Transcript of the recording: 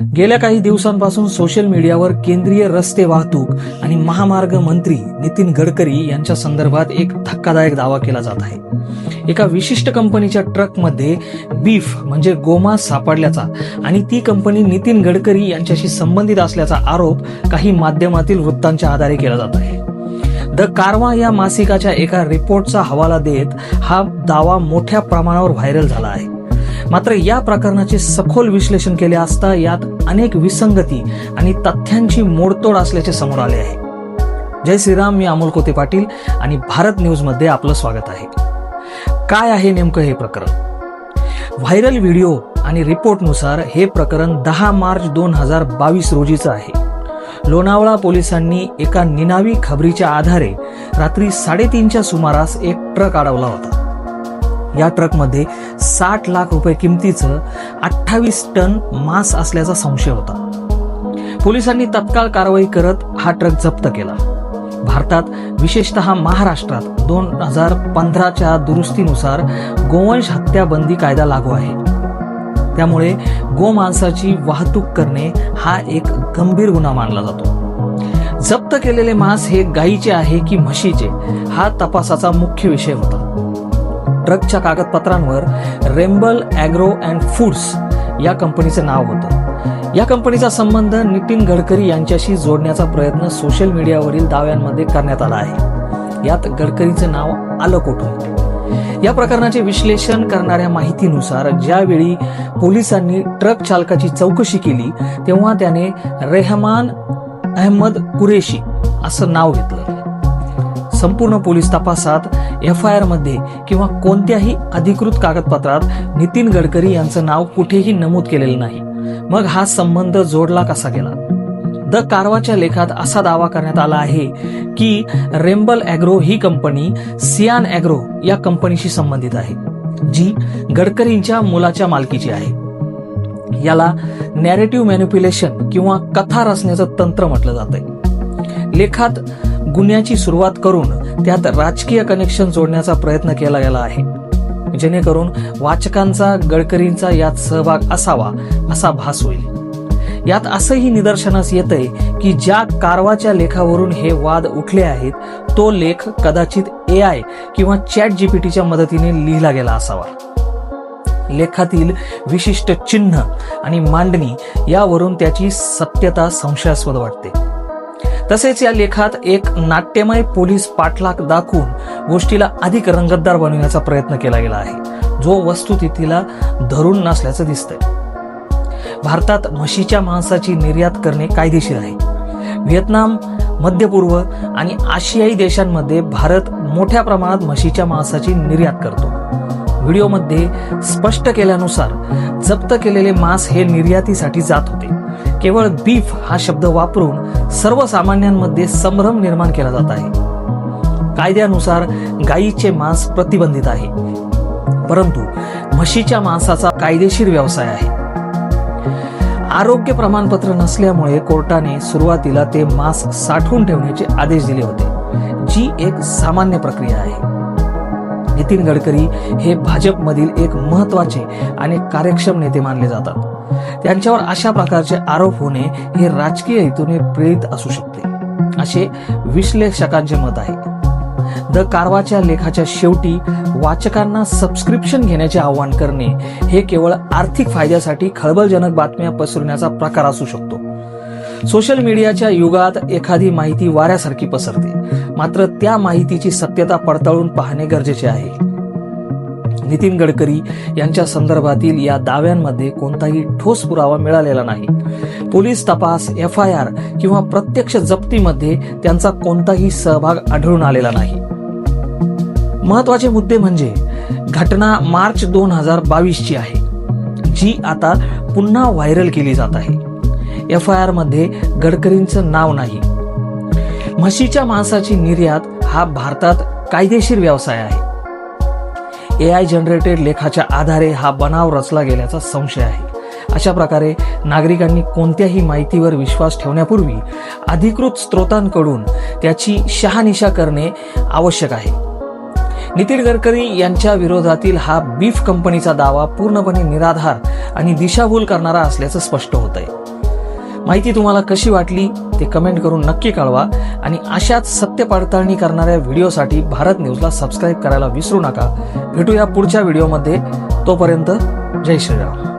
गेल्या काही दिवसांपासून सोशल मीडियावर केंद्रीय रस्ते वाहतूक आणि महामार्ग मंत्री नितीन गडकरी यांच्या संदर्भात एक धक्कादायक दावा केला जात आहे. एका विशिष्ट कंपनीच्या ट्रकमध्ये बीफ म्हणजे गोमांस सापडल्याचा आणि ती कंपनी नितीन गडकरी यांच्याशी संबंधित असल्याचा आरोप काही माध्यमातील वृत्तांच्या आधारे केला जात आहे. द कारवां या मासिकाच्या एका रिपोर्टचा हवाला देत हा दावा मोठ्या प्रमाणावर व्हायरल झाला आहे. मात्र या प्रकरणाचे सखोल विश्लेषण केले असता यात अनेक विसंगती आणि तथ्यांची मोडतोड असल्याचे समोर आले आहे. जय श्रीराम, मी अमोल कोते पाटील आणि भारत न्यूज मध्ये आपलं स्वागत आहे. काय आहे नेमकं हे प्रकरण? व्हायरल व्हिडिओ आणि रिपोर्टनुसार हे प्रकरण 10 मार्च 2022 रोजीचं आहे. लोणावळा पोलिसांनी एका निनावी खबरीच्या आधारे रात्री 3:30च्या सुमारास एक ट्रक अडवला होता. या ट्रकमध्ये 60 लाख रुपये किमतीचं 28 टन मांस असल्याचा संशय होता. पोलिसांनी तत्काळ कारवाई करत हा ट्रक जप्त केला. भारतात विशेषतः महाराष्ट्रात 2015च्या दुरुस्तीनुसार गोवंश हत्या बंदी कायदा लागू आहे. त्यामुळे गोमांसाची वाहतूक करणे हा एक गंभीर गुन्हा मानला जातो. जप्त केलेले मांस हे गायीचे आहे की म्हशीचे हा तपासाचा मुख्य विषय होता. ट्रकच्या कागदपत्रांवर रेम्बल ॲग्रो अँड फूड्स या कंपनीचं नाव होतं. या कंपनीचा संबंध नितीन गडकरी यांच्याशी जोडण्याचा प्रयत्न सोशल मीडियावरील दाव्यांमध्ये करण्यात आला आहे. यात गडकरीचं नाव आलं कुठून? या प्रकरणाचे विश्लेषण करणाऱ्या माहितीनुसार ज्यावेळी पोलिसांनी ट्रक चालकाची चौकशी केली तेव्हा त्याने रेहमान अहमद कुरेशी असं नाव घेतलं. संपूर्ण पोलीस तपासात FIR मध्ये किंवा कोणत्याही अधिकृत कागदपत्रात नितीन गडकरी यांचं नाव कुठेही नमूद केलेलं नाही. मग हा संबंध जोडला कसा गेला? द कारवाच्या लेखात असा दावा करण्यात आला आहे की रेम्बल ॲग्रो ही कंपनी सियान ॲग्रो या कंपनीशी संबंधित आहे, जी गडकरींच्या मुलाच्या मालकीची आहे. याला नॅरेटिव्ह मॅनिप्युलेशन किंवा कथा रचण्याचं तंत्र म्हटलं जातंय. लेखात गुन्ह्याची सुरुवात करून त्यात राजकीय कनेक्शन जोडण्याचा प्रयत्न केला गेला आहे, जेणेकरून वाचकांचा गडकरींचा यात सहभाग असावा असा भास होईल. यात असंही निदर्शनास येतंय की ज्या कारवाच्या लेखावरून हे वाद उठले आहेत तो लेख कदाचित AI किंवा ChatGPTच्या मदतीने लिहिला गेला असावा. लेखातील विशिष्ट चिन्ह आणि मांडणी यावरून त्याची सत्यता संशयास्पद वाटते. तसेच या लेखात एक नाट्यमय पोलीस पाठलाग दाखवून गोष्टीला अधिक रंगतदार बनवण्याचा प्रयत्न केला गेला आहे, जो वस्तुस्थितीला धरून नसल्याचं दिसतंय. भारतात म्हशीच्या मांसाची निर्यात करणे कायदेशीर आहे. व्हिएतनाम, मध्य पूर्व आणि आशियाई देशांमध्ये भारत मोठ्या प्रमाणात म्हशीच्या मांसाची निर्यात करतो. व्हिडिओमध्ये स्पष्ट केल्यानुसार जप्त केलेले मांस हे निर्यातीसाठी जात होते. केवळ बीफ हा शब्द वापरून सर्वसामान्यांमध्ये संभ्रम निर्माण केला जात आहे. कायद्यानुसार गायीचे मांस प्रतिबंधित आहे, परंतु म्हशीच्या मांसाचा कायदेशीर व्यवसाय आहे. आरोग्य प्रमाणपत्र नसल्यामुळे कोर्टाने सुरुवातीला ते मांस साठवून ठेवण्याचे आदेश दिले होते, जी एक सामान्य प्रक्रिया आहे. नितीन गडकरी हे भाजपमधील एक महत्वाचे आणि कार्यक्षम नेते मानले जातात. त्यांच्यावर अशा प्रकारचे आरोप होणे हे राजकीय हेतूने प्रेरित असू शकते, असे विश्लेषकांचे मत आहे. द कारवाच्या लेखाच्या शेवटी वाचकांना सबस्क्रिप्शन घेण्याचे आवाहन करणे हे केवळ आर्थिक फायद्यासाठी खळबळजनक बातम्या पसरवण्याचा प्रकार असू शकतो. सोशल मीडियाच्या युगात एखादी माहिती वाऱ्यासारखी पसरते, मात्र त्या माहितीची सत्यता पडताळून पाहणे गरजेचे आहे. नितीन गडकरी यांच्या संदर्भातील या दाव्यांमध्ये कोणताही ठोस पुरावा मिळालेला नाही. पोलीस तपास, FIR किंवा प्रत्यक्ष जप्तीमध्ये त्यांचा कोणताही सहभाग आढळून आलेला नाही. महत्वाचे मुद्दे म्हणजे घटना मार्च 2022 ची आहे, जी आता पुन्हा व्हायरल केली जात आहे. FIR मध्ये गडकरींचं नाव नाही. म्हशीच्या मांसाची निर्यात हा भारतात कायदेशीर व्यवसाय आहे. AI जनरेटेड लेखाच्या आधारे हा बनाव रचला गेल्याचा संशय आहे. अशा प्रकारे नागरिकांनी कोणत्याही माहितीवर विश्वास ठेवण्यापूर्वी अधिकृत स्रोतांकडून त्याची शहानिशा करणे आवश्यक आहे. नितीन गडकरी यांच्या विरोधातील हा बीफ कंपनीचा दावा पूर्णपणे निराधार आणि दिशाभूल करणारा असल्याचं स्पष्ट होत आहे. माहिती तुम्हाला कशी वाटली ते कमेंट करून नक्की कळवा आणि अशाच सत्य पडताळणी करणाऱ्या व्हिडिओसाठी भारत न्यूजला सबस्क्राईब करायला विसरू नका. भेटूया पुढच्या व्हिडिओमध्ये. तोपर्यंत जय श्रीराम.